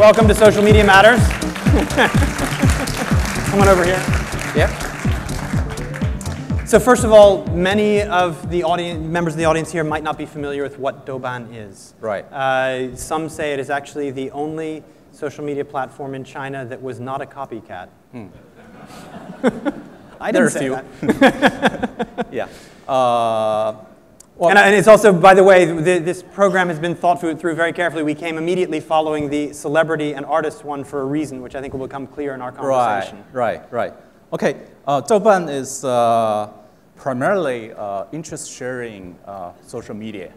Welcome to Social Media Matters. Come on over here. Yeah. So first of all, many of the members of the audience here might not be familiar with what Douban is. Right. Some say it is actually the only social media platform in China that was not a copycat. I didn't say that. Yeah. And it's also, by the way, this program has been thought through very carefully. We came immediately following the celebrity and artist one for a reason, which I think will become clear in our conversation. Right. Okay. Douban is primarily interest-sharing social media,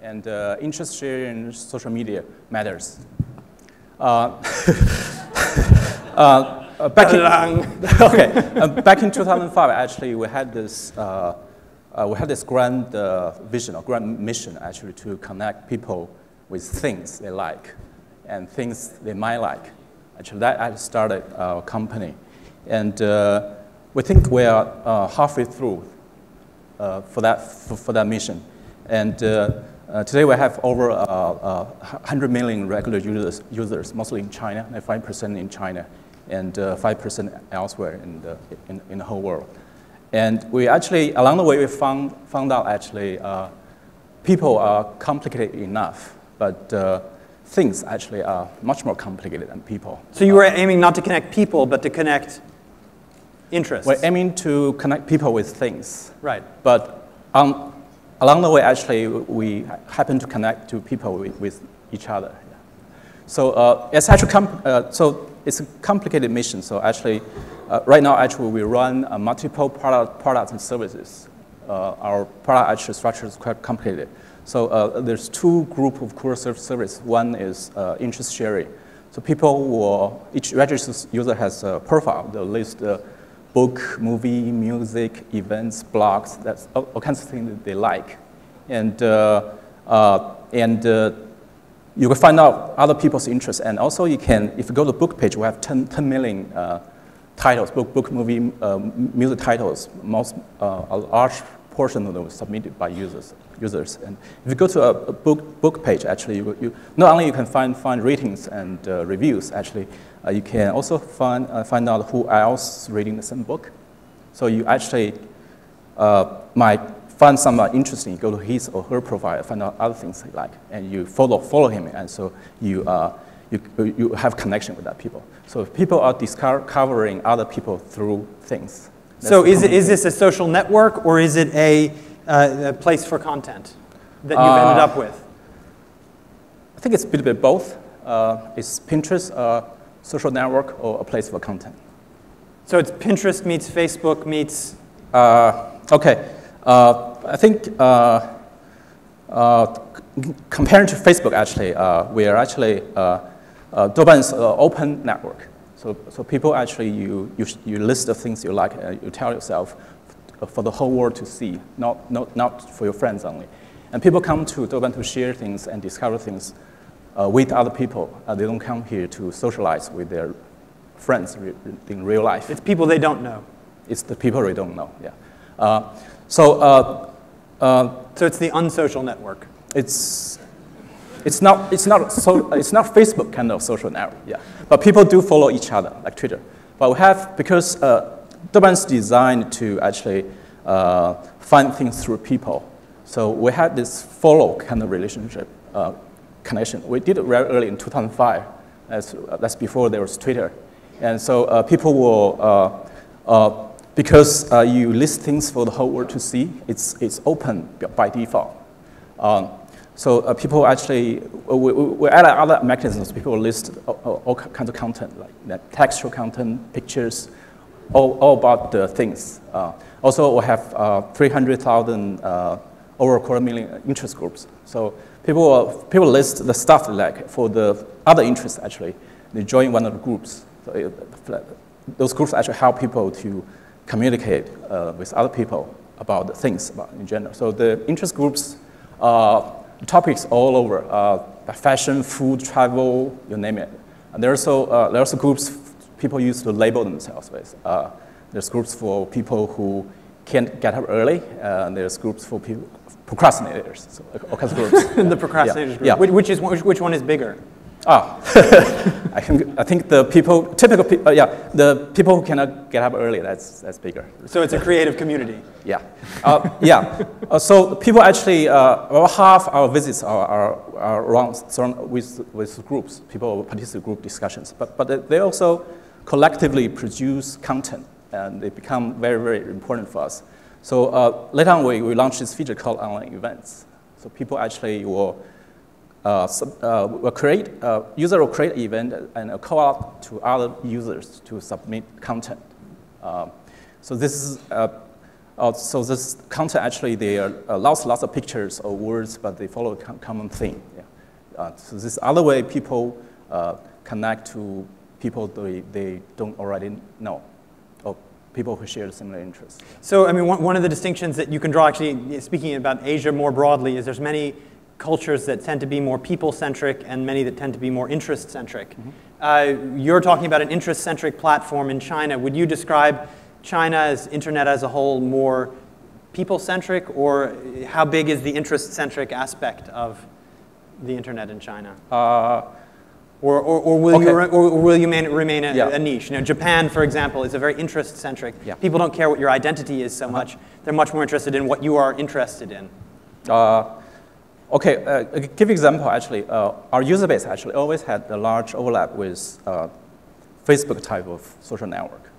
and interest-sharing social media matters. Back in 2005, actually, we had this grand vision or grand mission, actually, to connect people with things they like and things they might like. Actually, that started our company, and we think we are halfway through for that mission. And today we have over 100 million regular users, mostly in China, 5% in China, and 5% elsewhere in the whole world. And we actually, along the way, we found out actually people are complicated enough, but things actually are much more complicated than people. So you were aiming not to connect people, but to connect interests. We're aiming to connect people with things. Right. But along the way, actually, we happen to connect to people with each other. Yeah. So it's actually it's a complicated mission. So actually, right now, actually, we run multiple products and services. Our product actually structure is quite complicated. So there's two groups of core service. One is interest sharing. So each registered user has a profile. They'll list book, movie, music, events, blogs. That's all kinds of things that they like, and you can find out other people's interests, and also you can, if you go to the book page, we have 10 million titles, book, movie, music titles. A large portion of them were submitted by users. And if you go to a book page, actually, you not only you can find ratings and reviews. Actually, you can also find out who else is reading the same book. So you actually might find someone interesting, go to his or her profile, find out other things they like, and you follow him, and so you have connection with that people. So people are discovering other people through things. So is this a social network, or is it a place for content that you've ended up with? I think it's a bit of both. It's Pinterest, a social network, or a place for content. So it's Pinterest meets Facebook meets... Okay. I think comparing to Facebook, actually, we are actually Douban is an open network. So people actually you list the things you like, you tell yourself for the whole world to see, not for your friends only. And people come to Douban to share things and discover things with other people. They don't come here to socialize with their friends in real life. It's people they don't know. It's the people they don't know. Yeah. So it's the unsocial network. It's not Facebook kind of social network, yeah. But people do follow each other, like Twitter. But we have, because Douban is designed to actually find things through people. So we had this follow kind of relationship connection. We did it very early in 2005. That's before there was Twitter. And so people will, because you list things for the whole world to see, it's open by default. So people actually, we add other mechanisms. People list all kinds of content, like textual content, pictures, all about the things. Also, we have 300,000, over a 250,000 interest groups. So people list the stuff they like for the other interests, actually. They join one of the groups. So those groups actually help people to communicate with other people about the things in general. So the interest groups, topics all over, fashion, food, travel, you name it. And there are also groups people use to label themselves with. There's groups for people who can't get up early, and there's groups for people, procrastinators, so all kinds of groups. The procrastinators group. Yeah. Which one is bigger? I think the people, typical people, the people who cannot get up early, that's bigger. So it's a creative community. Yeah. So people actually, about half our visits are around with groups. People participate in group discussions, but they also collectively produce content, and they become very, very important for us. So later on, we launched this feature called online events. So people actually will user will create an event and call out to other users to submit content. So this is so this content actually there are lots of pictures or words, but they follow a common theme. Yeah. So this other way people connect to people they don't already know, or people who share similar interests. So I mean, one of the distinctions that you can draw, actually, speaking about Asia more broadly, is there's many cultures that tend to be more people-centric and many that tend to be more interest-centric. Mm-hmm. You're talking about an interest-centric platform in China. Would you describe China's internet as a whole more people-centric, or how big is the interest-centric aspect of the internet in China? Or will you remain a niche? You know, Japan, for example, is a very interest-centric. Yeah. People don't care what your identity is so much. They're much more interested in what you are interested in. Okay, give example, actually, our user base actually always had a large overlap with Facebook type of social network,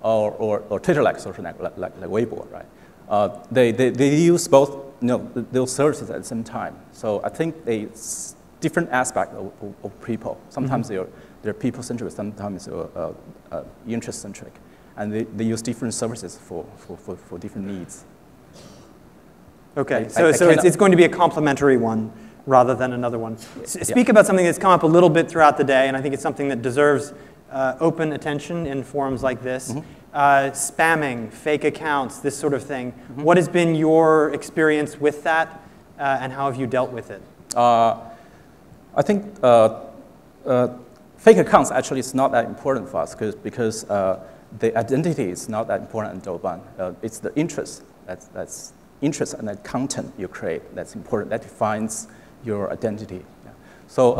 or Twitter-like social network, like Weibo, right? They use both, those services at the same time. So I think it's different aspect of people. Sometimes they're people-centric, sometimes they're interest-centric. And they use different services for different needs. Okay, so it's going to be a complementary one rather than another one. Speak about something that's come up a little bit throughout the day, and I think it's something that deserves open attention in forums like this. Mm-hmm. Spamming, fake accounts, this sort of thing. Mm-hmm. What has been your experience with that, and how have you dealt with it? I think fake accounts actually is not that important for us because the identity is not that important in Douban. It's the interest that's interest and the content you create that's important. That defines your identity. Yeah. So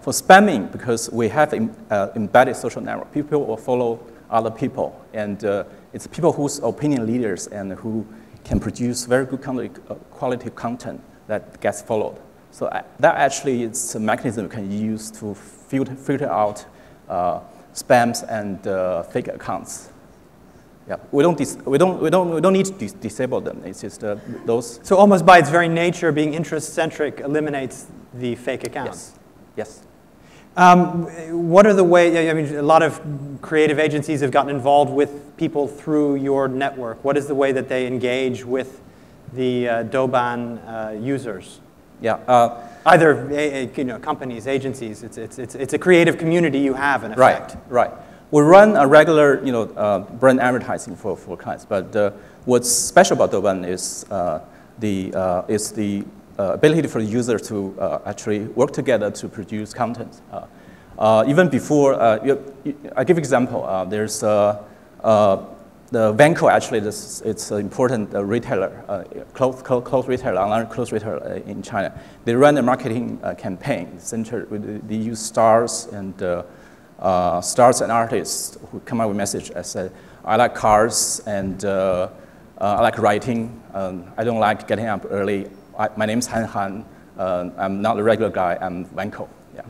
for spamming, because we have embedded social network, people will follow other people, and it's people whose opinion leaders and who can produce very good quality content that gets followed. So that actually is a mechanism we can use to filter out spams and fake accounts. Yeah, we don't need to disable them. It's just those. So almost by its very nature, being interest-centric eliminates the fake accounts. Yes. What are the ways? I mean, a lot of creative agencies have gotten involved with people through your network. What is the way that they engage with the Douban users? Yeah. Either companies, agencies. It's a creative community you have in effect. Right. We run a regular, brand advertising for clients, but what's special about Douban is the ability for the user to actually work together to produce content. Even before, I give example. There's the Vanco. Actually, it's an important retailer, clothes retailer, online clothes retailer in China. They run a marketing campaign centered. They use stars and artists who come out with a message. I said, I like cars and I like writing. I don't like getting up early. My name's Han. I'm not a regular guy. I'm Vanco. Yeah.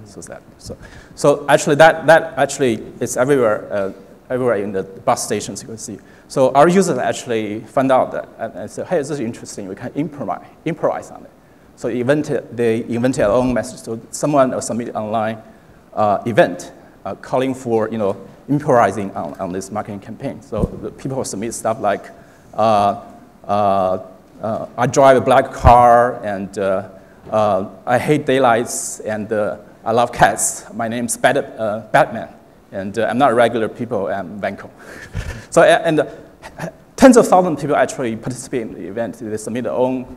So actually that actually is everywhere. Everywhere in the bus stations you can see. So our users actually found out that and said, hey, this is interesting. We can improvise on it. So they invented their own message. So someone submitted online event. Calling for improvising on this marketing campaign. So the people will submit stuff like, I drive a black car and I hate daylights and I love cats. My name's Batman and I'm not regular people. I'm Vanco. So and tens of thousands of people actually participate in the event. They submit their own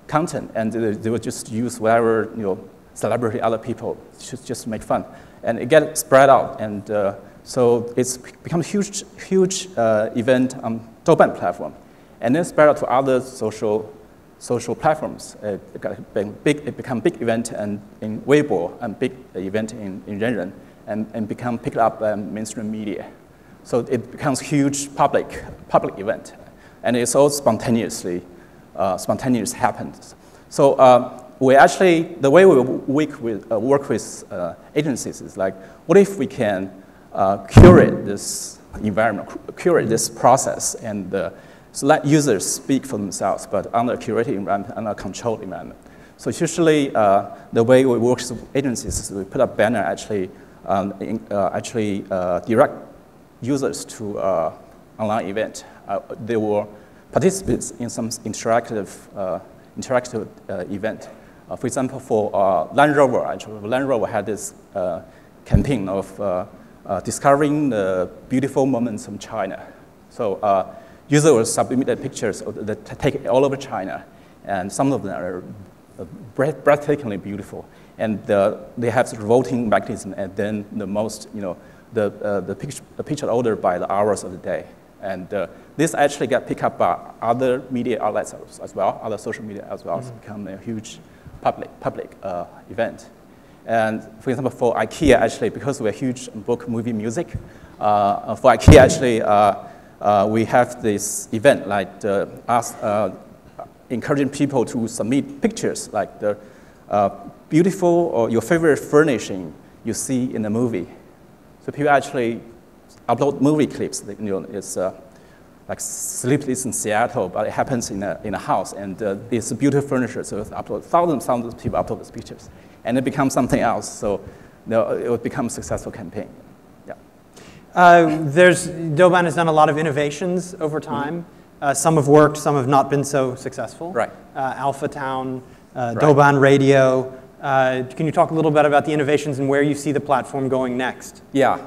content and they will just use whatever celebrity other people just to make fun. And it gets spread out, and so it's become a huge event on Douban platform, and then spread out to other social social platforms. It become big event and in Weibo and big event in Renren and become picked up by mainstream media. So it becomes huge public event, and it's all spontaneous happens. So we actually, the way we work with agencies is like, what if we can curate this environment, curate this process, and so let users speak for themselves, but under a curated environment, under a controlled environment. So usually, the way we work with agencies is we put a banner direct users to online event. They were participants in some interactive event. For example, for Land Rover, Land Rover had this campaign of discovering the beautiful moments from China. So users will submit pictures that take all over China, and some of them are breathtakingly beautiful. And they have the voting mechanism, and then the picture ordered by the hours of the day. And this actually got picked up by other media outlets as well, other social media as well. It's become a huge public event. And for example, for IKEA, actually, because we're huge in book, movie, music, for IKEA, actually, we have this event like encouraging people to submit pictures like the beautiful or your favorite furnishing you see in a movie. So people actually upload movie clips. It's like Sleepless in Seattle, but it happens in a house, and it's beautiful furniture. So it's upload thousands of people upload these pictures, and it becomes something else. So it would become a successful campaign. Yeah. Douban has done a lot of innovations over time. Some have worked, some have not been so successful. Right. Alpha Town, Douban Radio. Can you talk a little bit about the innovations and where you see the platform going next? Yeah.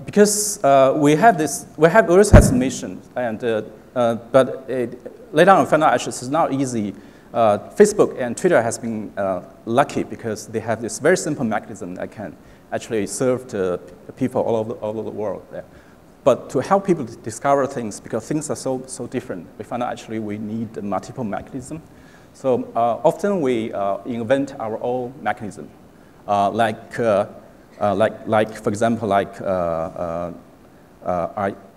Because we always had some mission, and but later on we found out actually it's not easy. Facebook and Twitter has been lucky because they have this very simple mechanism that can actually serve the people all over the world there. But to help people to discover things, because things are so different, we found out actually we need multiple mechanism. So often we invent our own mechanism, like for example, I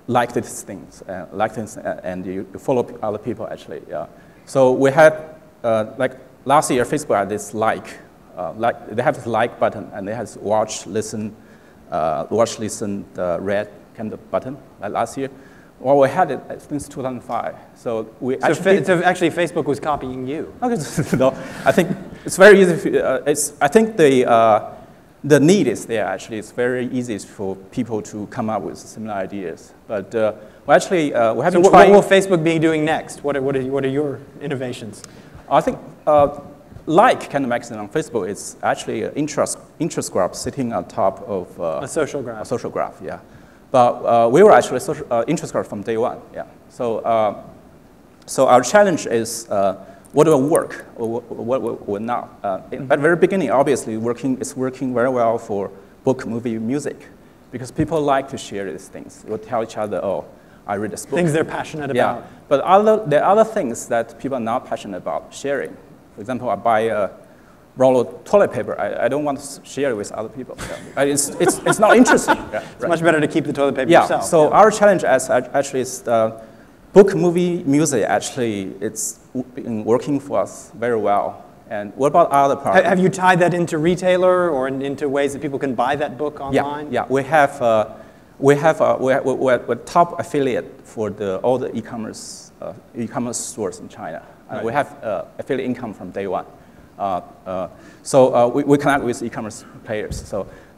like these things, and you follow other people actually. Yeah. So we had like last year, Facebook had this they have this like button, and they have this watch, listen, red kind of button like last year. Well, we had it since 2005. So actually Facebook was copying you. Okay, no, I think it's very easy. I think the need is there, actually. It's very easy for people to come up with similar ideas. But we have been trying. What will Facebook be doing next? What are your innovations? I think like kind of mechanism on Facebook is actually an interest graph sitting on top of a social graph. A social graph, yeah. But we were actually interest graph from day one, yeah. So our challenge is what will work or what will not. At the very beginning, obviously, it's working very well for book, movie, music, because people like to share these things. They will tell each other, oh, I read this book. Things they're passionate yeah. about. But there are other things that people are not passionate about sharing. For example, I buy a roll of toilet paper. I don't want to share it with other people. Yeah. It's not interesting. Yeah, it's much better to keep the toilet paper yourself. So our challenge actually is book, movie, music. Actually, it's been working for us very well. And what about other parts? Have you tied that into retailer or into ways that people can buy that book online? Yeah. We're top affiliate for all the e-commerce stores in China. Right. We have affiliate income from day one. So we connect with e-commerce players.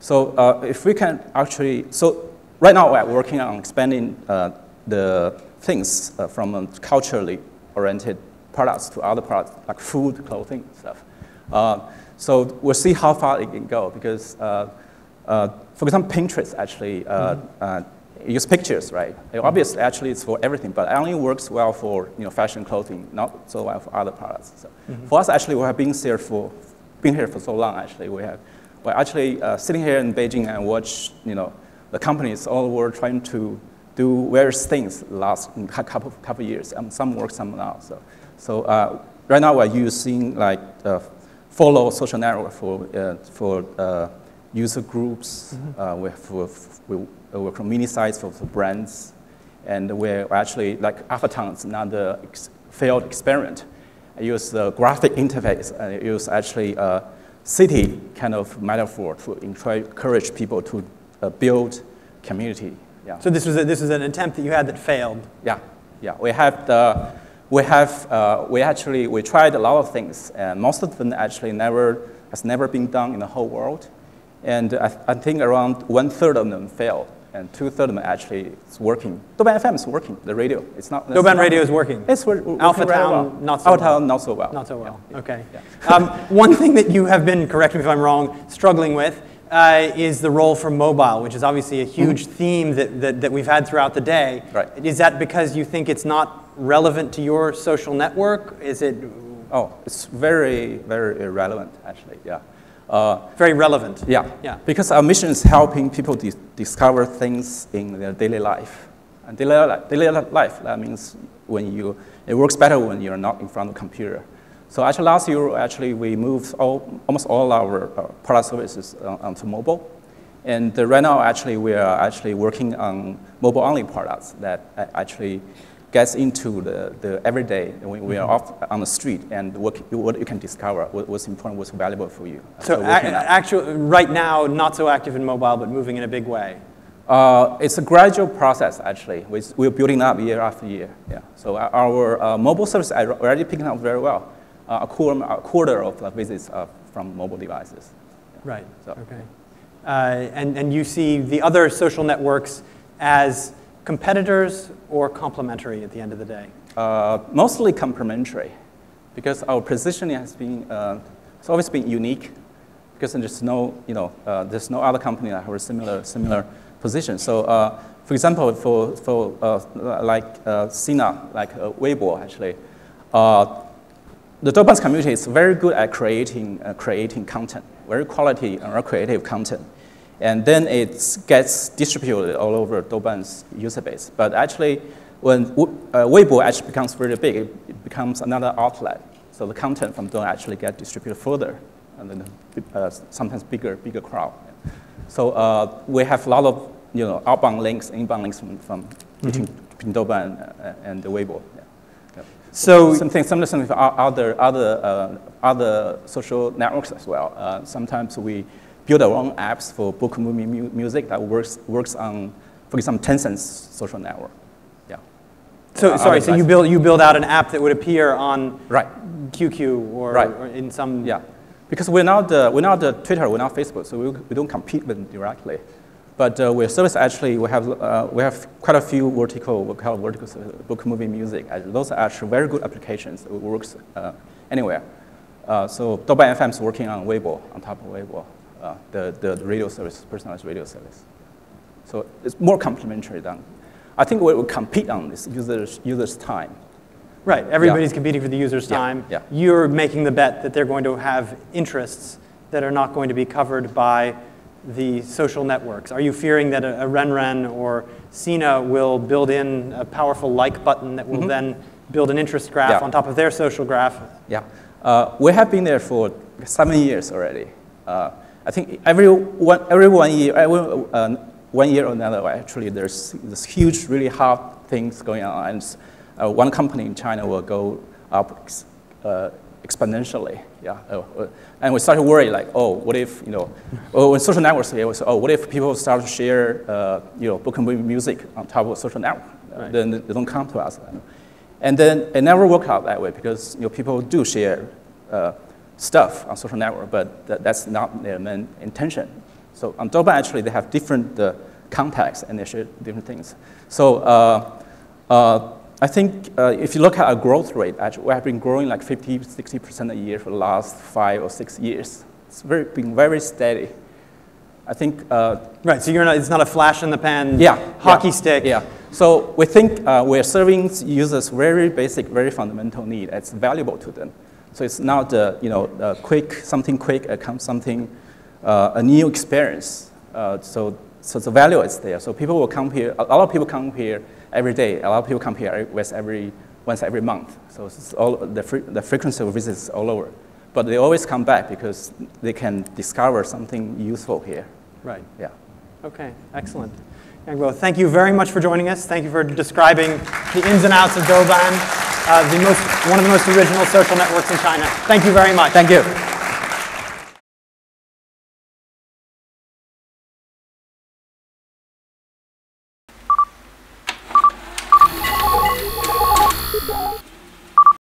So if we can actually, so right now we're working on expanding the things from culturally oriented products to other products like food, clothing, stuff. So we'll see how far it can go because, for example, Pinterest actually use pictures, right? Obviously, actually, it's for everything, but it only works well for fashion, clothing, not so well for other products. So for us, actually, we have been here for so long. Actually, we're actually sitting here in Beijing and watch the companies all over the world trying to do various things the last couple of years. Some work, some not. So right now we're using like follow social network for user groups. We work on mini sites for brands, and we're actually like Avatar is another failed experiment. I use the graphic interface. I use actually a city kind of metaphor to encourage people to build community. Yeah. So this was an attempt that you had that failed. Yeah, yeah. We tried a lot of things, and most of them actually has never been done in the whole world, and I think around 1/3 of them failed, and 2/3 of them actually is working. Douban FM is working. The radio, it's not. Douban radio is working. It's working. Alpha Town, well. not so Alpha well. Town, not so well. Not so well. Yeah. Okay. Yeah. One thing that you have been, correct me if I'm wrong, struggling with is the role for mobile, which is obviously a huge theme that we've had throughout the day. Right. Is that because you think it's not relevant to your social network? Is it? Oh, it's very, very irrelevant, actually. Yeah. Very relevant. Yeah. Yeah. Because our mission is helping people discover things in their daily life. And daily life, that means it works better when you're not in front of a computer. So actually last year, we moved almost all our product services onto mobile. And right now, we are actually working on mobile-only products that actually gets into the everyday. We are off on the street, and what you can discover, what's important, what's valuable for you. So actually, right now, not so active in mobile, but moving in a big way. It's a gradual process, actually. We're building up year after year. Yeah. So our mobile service are already picking up very well. A quarter of the visits are from mobile devices. Yeah. Right. So. Okay. And you see the other social networks as competitors or complementary at the end of the day? Mostly complementary, because our positioning has been it's always been unique, because there's no other company that has a similar position. So, for example, for like Sina, like Weibo, actually, the Douban's community is very good at creating content, very quality and creative content. And then it gets distributed all over Douban's user base. But actually, when Weibo actually becomes very big, it becomes another outlet. So the content from Douban actually gets distributed further, and then sometimes bigger crowd. So we have a lot of outbound links, inbound links from between Douban and the Weibo. Yeah. Yeah. So something with other social networks as well. Sometimes we build our own apps for book, movie, music that works on, for example, Tencent's social network. Yeah. So sorry, so you build out an app that would appear on QQ or in some. Yeah, because we're not the Twitter, we're not Facebook, so we don't compete with them directly. But we service actually we have quite a few vertical book, movie, music. Those are actually very good applications. It works anywhere. So Douban FM is working on Weibo, on top of Weibo. The radio service, personalized radio service. So it's more complementary than, I think we will compete on this users' time. Right, everybody's competing for the user's time. Yeah. You're making the bet that they're going to have interests that are not going to be covered by the social networks. Are you fearing that a RenRen or Sina will build in a powerful like button that will then build an interest graph on top of their social graph? Yeah. We have been there for 7 years already. I think every 1 year, 1 year or another, actually, there's this huge, really hard things going on. And one company in China will go up exponentially. Yeah. And we started worrying, like, oh, what if, when social networks here, we say, oh, what if people start to share, book and movie music on top of a social network? Then they don't come to us. And then it never worked out that way, because people do share stuff on social network, but that's not their main intention. So on Douban, actually, they have different contexts, and they share different things. So I think if you look at our growth rate, actually, we have been growing like 50, 60% a year for the last 5 or 6 years. It's been very steady. I think. Right. So it's not a flash in the pan. Hockey stick. Yeah. So we think we're serving users very basic, very fundamental need. It's valuable to them. So it's not something quick, a new experience. So the value is there. So people will come here. A lot of people come here every day. A lot of people come here with every once every month. So it's all, the frequency of visits is all over. But they always come back because they can discover something useful here. Right. Yeah. Okay, excellent. Well, thank you very much for joining us. Thank you for describing the ins and outs of Douban, one of the most original social networks in China. Thank you very much. Thank you.